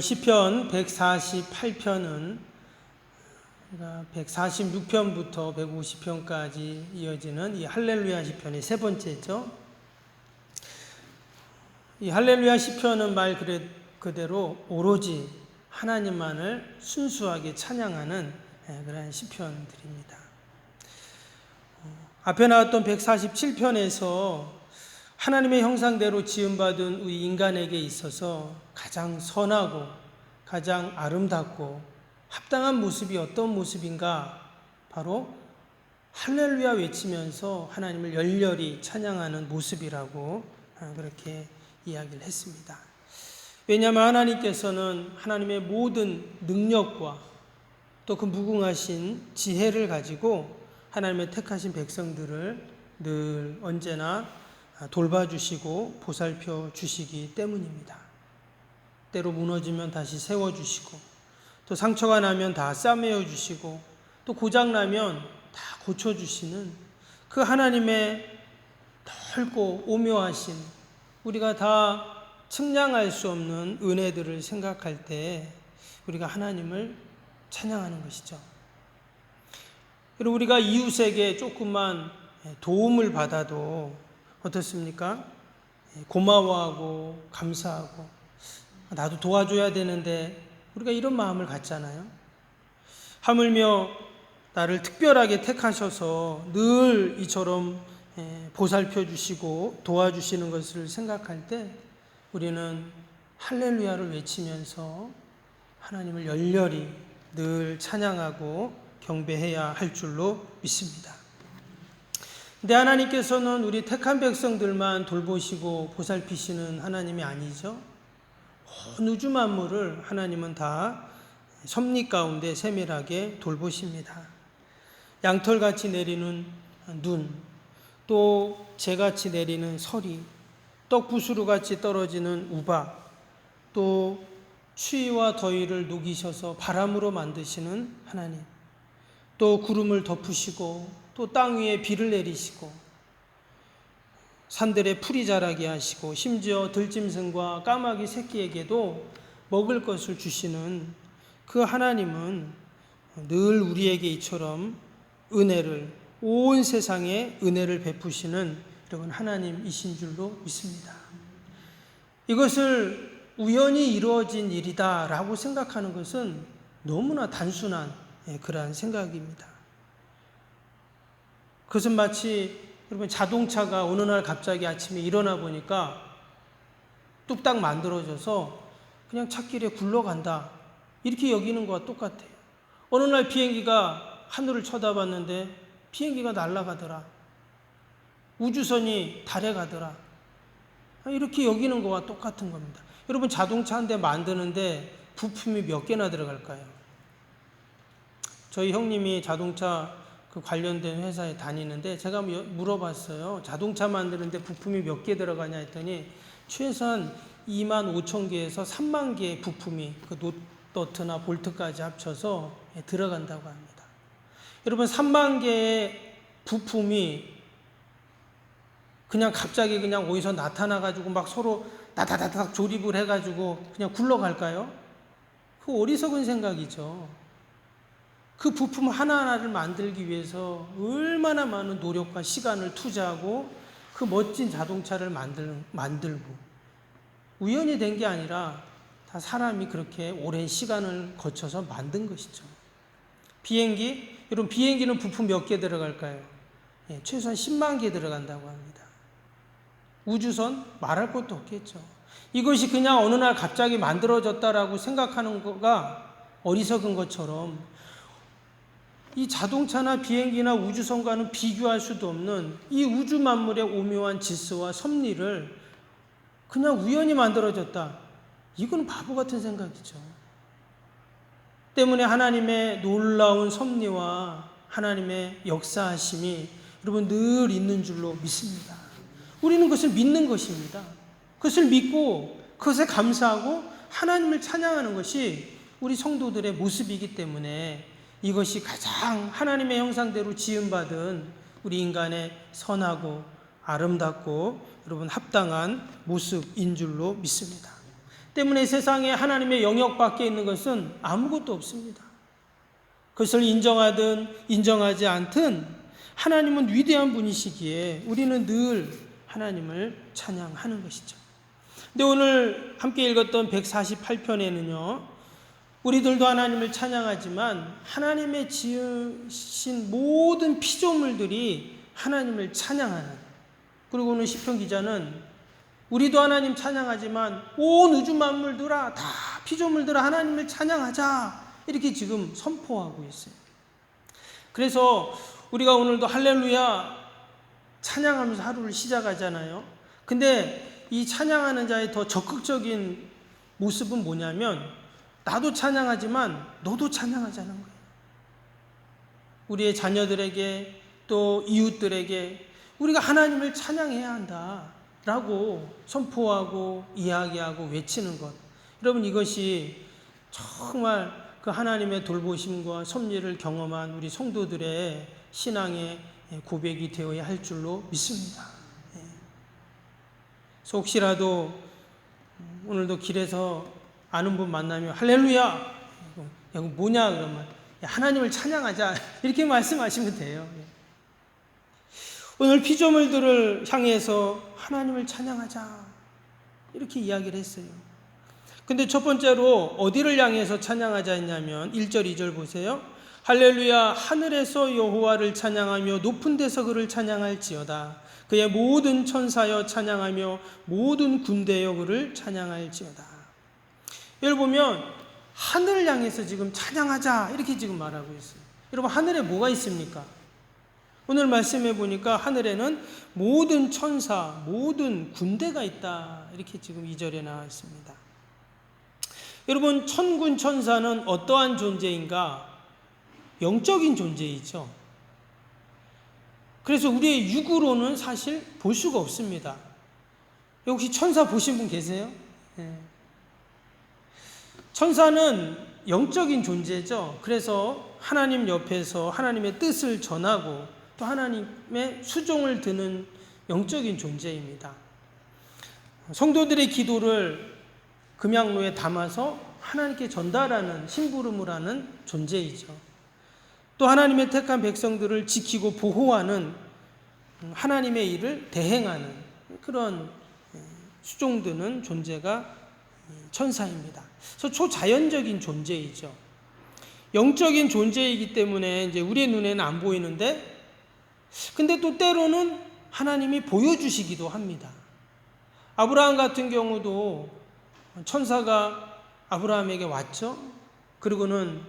시편 148편은 146편부터 150편까지 이어지는 이 할렐루야 시편의 세 번째죠. 이 할렐루야 시편은 말 그대로 오로지 하나님만을 순수하게 찬양하는 그런 시편들입니다. 앞에 나왔던 147편에서 하나님의 형상대로 지음받은 우리 인간에게 있어서 가장 선하고 가장 아름답고 합당한 모습이 어떤 모습인가? 바로 할렐루야 외치면서 하나님을 열렬히 찬양하는 모습이라고 그렇게 이야기를 했습니다. 왜냐하면 하나님께서는 하나님의 모든 능력과 또 그 무궁하신 지혜를 가지고 하나님의 택하신 백성들을 늘 언제나 돌봐주시고 보살펴 주시기 때문입니다. 때로 무너지면 다시 세워주시고 또 상처가 나면 다 싸매어 주시고 또 고장나면 다 고쳐주시는 그 하나님의 넓고 오묘하신 우리가 다 측량할 수 없는 은혜들을 생각할 때 우리가 하나님을 찬양하는 것이죠. 그리고 우리가 이웃에게 조금만 도움을 받아도 어떻습니까? 고마워하고 감사하고 나도 도와줘야 되는데 우리가 이런 마음을 갖잖아요. 하물며 나를 특별하게 택하셔서 늘 이처럼 보살펴 주시고 도와주시는 것을 생각할 때 우리는 할렐루야를 외치면서 하나님을 열렬히 늘 찬양하고 경배해야 할 줄로 믿습니다. 근데 하나님께서는 우리 택한 백성들만 돌보시고 보살피시는 하나님이 아니죠. 온 우주 만물을 하나님은 다 섭리 가운데 세밀하게 돌보십니다. 양털같이 내리는 눈, 또 재같이 내리는 서리, 떡부스루같이 떨어지는 우박, 또 추위와 더위를 녹이셔서 바람으로 만드시는 하나님, 또 구름을 덮으시고 또 땅 위에 비를 내리시고 산들에 풀이 자라게 하시고 심지어 들짐승과 까마귀 새끼에게도 먹을 것을 주시는 그 하나님은 늘 우리에게 이처럼 은혜를 온 세상에 은혜를 베푸시는 이런 하나님이신 줄로 믿습니다. 이것을 우연히 이루어진 일이다라고 생각하는 것은 너무나 단순한 그러한 생각입니다. 그것은 마치 여러분 자동차가 어느 날 갑자기 아침에 일어나 보니까 뚝딱 만들어져서 그냥 찻길에 굴러간다 이렇게 여기는 것과 똑같아요. 어느 날 비행기가 하늘을 쳐다봤는데 비행기가 날아가더라. 우주선이 달에 가더라. 이렇게 여기는 것과 똑같은 겁니다. 여러분 자동차 한 대 만드는데 부품이 몇 개나 들어갈까요? 저희 형님이 자동차 그 관련된 회사에 다니는데 제가 물어봤어요. 자동차 만드는데 부품이 몇 개 들어가냐 했더니 최소한 25,000개에서 3만 개의 부품이 그 너트나 볼트까지 합쳐서 들어간다고 합니다. 여러분 3만 개의 부품이 그냥 갑자기 그냥 어디서 나타나가지고 막 서로 다다다닥 조립을 해가지고 그냥 굴러갈까요? 그 어리석은 생각이죠. 그 부품 하나하나를 만들기 위해서 얼마나 많은 노력과 시간을 투자하고 그 멋진 자동차를 만들고 우연히 된 게 아니라 다 사람이 그렇게 오랜 시간을 거쳐서 만든 것이죠. 비행기, 여러분 비행기는 부품 몇 개 들어갈까요? 최소한 10만 개 들어간다고 합니다. 우주선 말할 것도 없겠죠. 이것이 그냥 어느 날 갑자기 만들어졌다라고 생각하는 거가 어리석은 것처럼 이 자동차나 비행기나 우주선과는 비교할 수도 없는 이 우주 만물의 오묘한 질서와 섭리를 그냥 우연히 만들어졌다. 이건 바보 같은 생각이죠. 때문에 하나님의 놀라운 섭리와 하나님의 역사하심이 여러분 늘 있는 줄로 믿습니다. 우리는 그것을 믿는 것입니다. 그것을 믿고 그것에 감사하고 하나님을 찬양하는 것이 우리 성도들의 모습이기 때문에 이것이 가장 하나님의 형상대로 지음받은 우리 인간의 선하고 아름답고 여러분 합당한 모습인 줄로 믿습니다. 때문에 세상에 하나님의 영역 밖에 있는 것은 아무것도 없습니다. 그것을 인정하든 인정하지 않든 하나님은 위대한 분이시기에 우리는 늘 하나님을 찬양하는 것이죠. 근데 오늘 함께 읽었던 148편에는요, 우리들도 하나님을 찬양하지만 하나님의 지으신 모든 피조물들이 하나님을 찬양하는, 그리고 오늘 시편 기자는 우리도 하나님 찬양하지만 온 우주 만물들아, 다 피조물들아 하나님을 찬양하자, 이렇게 지금 선포하고 있어요. 그래서 우리가 오늘도 할렐루야 찬양하면서 하루를 시작하잖아요. 근데 이 찬양하는 자의 더 적극적인 모습은 뭐냐면, 나도 찬양하지만 너도 찬양하자는 거예요. 우리의 자녀들에게 또 이웃들에게 우리가 하나님을 찬양해야 한다라고 선포하고 이야기하고 외치는 것. 여러분, 이것이 정말 그 하나님의 돌보심과 섭리를 경험한 우리 성도들의 신앙의 고백이 되어야 할 줄로 믿습니다. 그래서 혹시라도 오늘도 길에서 아는 분 만나면 할렐루야! 이거 뭐냐 그러면 하나님을 찬양하자, 이렇게 말씀하시면 돼요. 오늘 피조물들을 향해서 하나님을 찬양하자, 이렇게 이야기를 했어요. 근데 첫 번째로 어디를 향해서 찬양하자 했냐면 1절 2절 보세요. 할렐루야, 하늘에서 여호와를 찬양하며 높은 데서 그를 찬양할지어다. 그의 모든 천사여 찬양하며 모든 군대여 그를 찬양할지어다. 여기 보면 하늘을 향해서 지금 찬양하자, 이렇게 지금 말하고 있어요. 여러분, 하늘에 뭐가 있습니까? 오늘 말씀해 보니까 하늘에는 모든 천사, 모든 군대가 있다, 이렇게 지금 2절에 나와 있습니다. 여러분, 천군 천사는 어떠한 존재인가? 영적인 존재이죠. 그래서 우리의 육으로는 사실 볼 수가 없습니다. 혹시 천사 보신 분 계세요? 네. 천사는 영적인 존재죠. 그래서 하나님 옆에서 하나님의 뜻을 전하고 또 하나님의 수종을 드는 영적인 존재입니다. 성도들의 기도를 금양로에 담아서 하나님께 전달하는, 심부름을 하는 존재이죠. 또 하나님의 택한 백성들을 지키고 보호하는, 하나님의 일을 대행하는 그런 수종드는 존재가 천사입니다. 그래서 초자연적인 존재이죠. 영적인 존재이기 때문에 이제 우리의 눈에는 안 보이는데, 근데 또 때로는 하나님이 보여주시기도 합니다. 아브라함 같은 경우도 천사가 아브라함에게 왔죠. 그리고는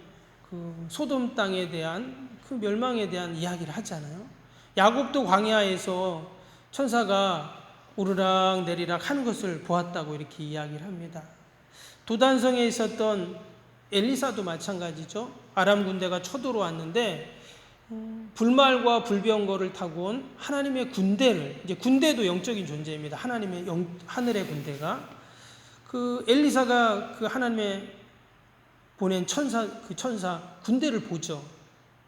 그 소돔 땅에 대한 그 멸망에 대한 이야기를 하잖아요. 야곱도 광야에서 천사가 오르락 내리락 하는 것을 보았다고 이렇게 이야기를 합니다. 도단성에 있었던 엘리사도 마찬가지죠. 아람 군대가 쳐들어왔는데 불말과 불병거를 타고 온 하나님의 군대를, 이제 군대도 영적인 존재입니다. 하나님의 하늘의 군대가, 그 엘리사가 그 하나님의 보낸 천사, 그 천사 군대를 보죠.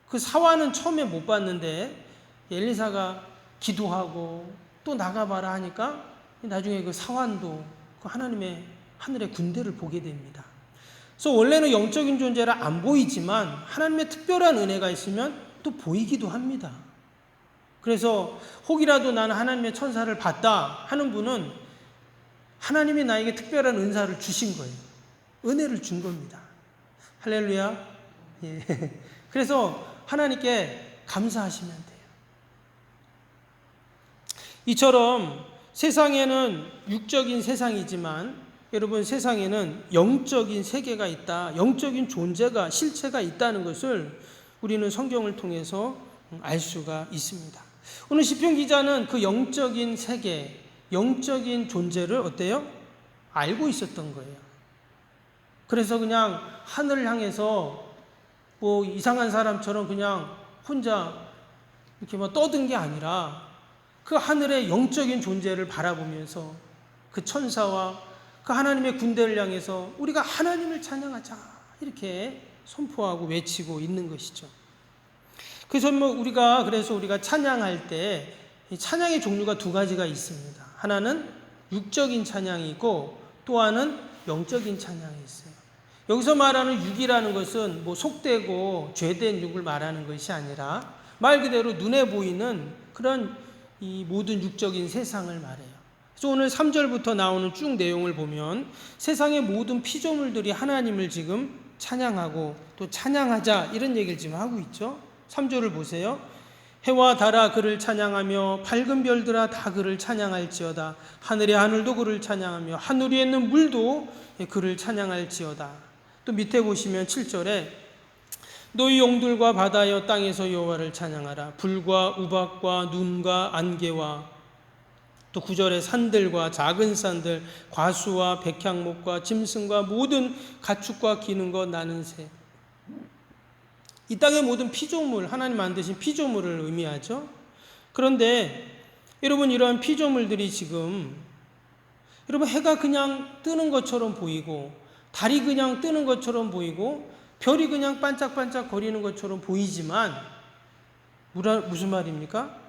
그 사화는 처음에 못 봤는데 엘리사가 기도하고 또 나가봐라 하니까 나중에 그 사환도 그 하나님의 하늘의 군대를 보게 됩니다. 그래서 원래는 영적인 존재라 안 보이지만 하나님의 특별한 은혜가 있으면 또 보이기도 합니다. 그래서 혹이라도 나는 하나님의 천사를 봤다 하는 분은 하나님이 나에게 특별한 은사를 주신 거예요. 은혜를 준 겁니다. 할렐루야. 예. 그래서 하나님께 감사하시면 돼요. 이처럼 세상에는 육적인 세상이지만 여러분, 세상에는 영적인 세계가 있다, 영적인 존재가, 실체가 있다는 것을 우리는 성경을 통해서 알 수가 있습니다. 오늘 시편 기자는 그 영적인 세계, 영적인 존재를 어때요? 알고 있었던 거예요. 그래서 그냥 하늘을 향해서 뭐 이상한 사람처럼 그냥 혼자 이렇게 뭐 떠든 게 아니라 그 하늘의 영적인 존재를 바라보면서 그 천사와 그 하나님의 군대를 향해서 우리가 하나님을 찬양하자, 이렇게 선포하고 외치고 있는 것이죠. 그래서 우리가 찬양할 때 찬양의 종류가 두 가지가 있습니다. 하나는 육적인 찬양이고 또 하나는 영적인 찬양이 있어요. 여기서 말하는 육이라는 것은 뭐 속되고 죄된 육을 말하는 것이 아니라 말 그대로 눈에 보이는 그런 이 모든 육적인 세상을 말해요. 그래서 오늘 3절부터 나오는 쭉 내용을 보면 세상의 모든 피조물들이 하나님을 지금 찬양하고 또 찬양하자 이런 얘기를 지금 하고 있죠. 3절을 보세요. 해와 달아 그를 찬양하며 밝은 별들아 다 그를 찬양할지어다. 하늘의 하늘도 그를 찬양하며 하늘 위에 있는 물도 그를 찬양할지어다. 또 밑에 보시면 7절에 너희 용들과 바다여 땅에서 여호와를 찬양하라. 불과 우박과 눈과 안개와 또 9절에 산들과 작은 산들, 과수와 백향목과 짐승과 모든 가축과 기는 것 나는 새. 이 땅의 모든 피조물, 하나님 만드신 피조물을 의미하죠. 그런데 여러분 이러한 피조물들이 지금 여러분 해가 그냥 뜨는 것처럼 보이고 달이 그냥 뜨는 것처럼 보이고 별이 그냥 반짝반짝 거리는 것처럼 보이지만 무슨 말입니까?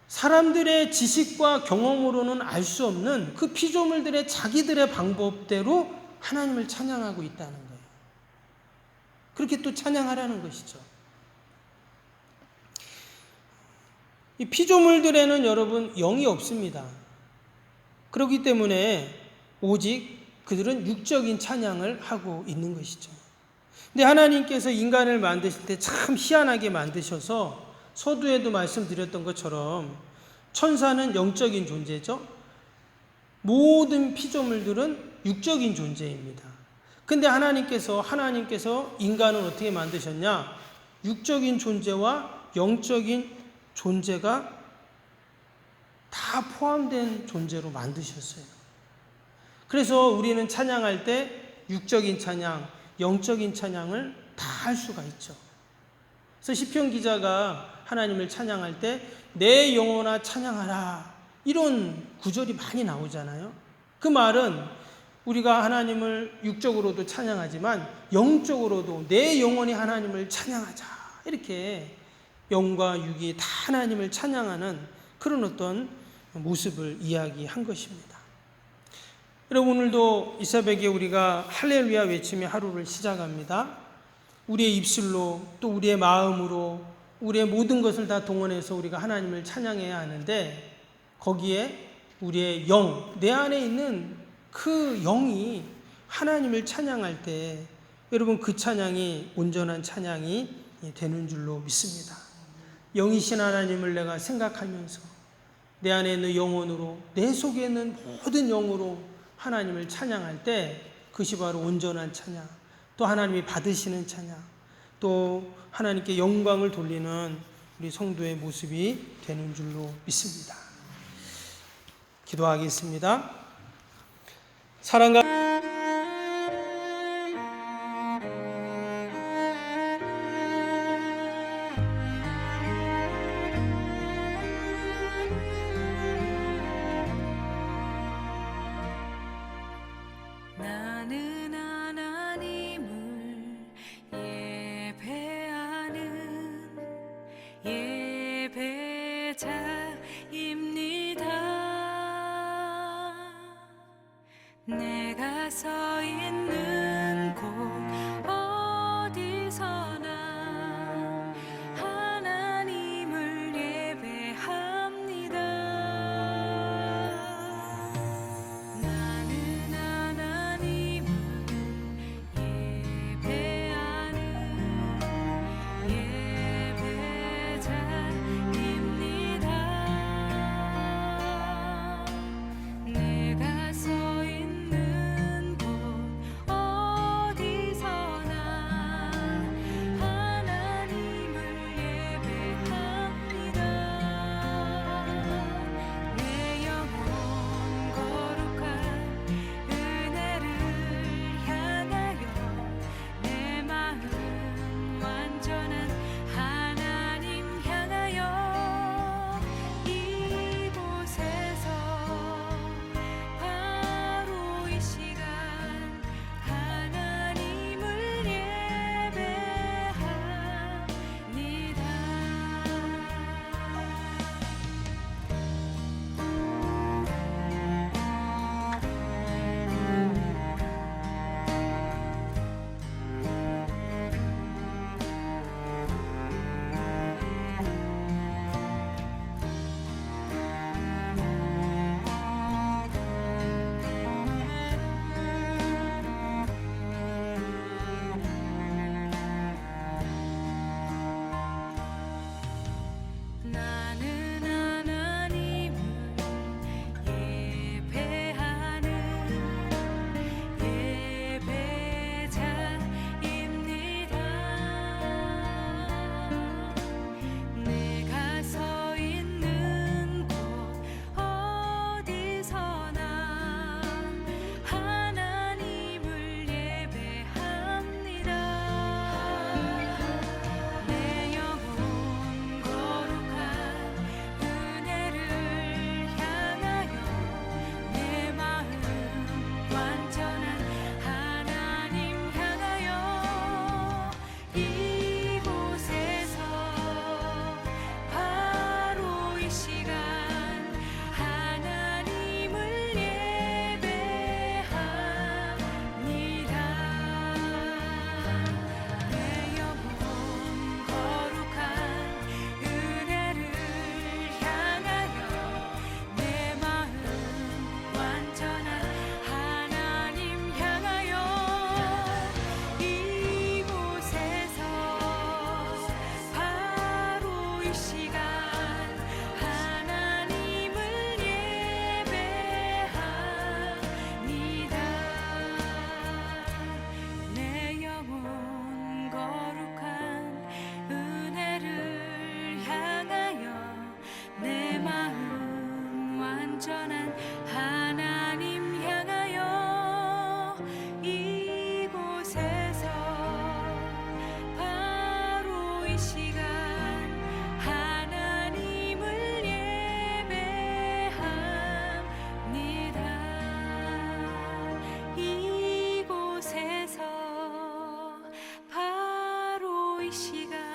사람들의 지식과 경험으로는 알 수 없는 그 피조물들의 자기들의 방법대로 하나님을 찬양하고 있다는 거예요. 그렇게 또 찬양하라는 것이죠. 이 피조물들에는 여러분 영이 없습니다. 그렇기 때문에 오직 그들은 육적인 찬양을 하고 있는 것이죠. 근데 하나님께서 인간을 만드실 때 참 희한하게 만드셔서 서두에도 말씀드렸던 것처럼 천사는 영적인 존재죠. 모든 피조물들은 육적인 존재입니다. 근데 하나님께서 인간을 어떻게 만드셨냐? 육적인 존재와 영적인 존재가 다 포함된 존재로 만드셨어요. 그래서 우리는 찬양할 때 육적인 찬양, 영적인 찬양을 다 할 수가 있죠. 그래서 시편 기자가 하나님을 찬양할 때 내 영혼아 찬양하라 이런 구절이 많이 나오잖아요. 그 말은 우리가 하나님을 육적으로도 찬양하지만 영적으로도 내 영혼이 하나님을 찬양하자 이렇게 영과 육이 다 하나님을 찬양하는 그런 어떤 모습을 이야기한 것입니다. 여러분 오늘도 이 새벽에 우리가 할렐루야 외치며 하루를 시작합니다. 우리의 입술로 또 우리의 마음으로 우리의 모든 것을 다 동원해서 우리가 하나님을 찬양해야 하는데 거기에 우리의 영, 내 안에 있는 그 영이 하나님을 찬양할 때 여러분 그 찬양이 온전한 찬양이 되는 줄로 믿습니다. 영이신 하나님을 내가 생각하면서 내 안에 있는 영혼으로 내 속에 있는 모든 영으로 하나님을 찬양할 때 그것이 바로 온전한 찬양, 또 하나님이 받으시는 찬양, 또 하나님께 영광을 돌리는 우리 성도의 모습이 되는 줄로 믿습니다. 기도하겠습니다. 사랑과 나는 하나님을 예배하는 예배자입니다. 내가 이 시간 하나님을 예배합니다. 이곳에서 바로 이 시간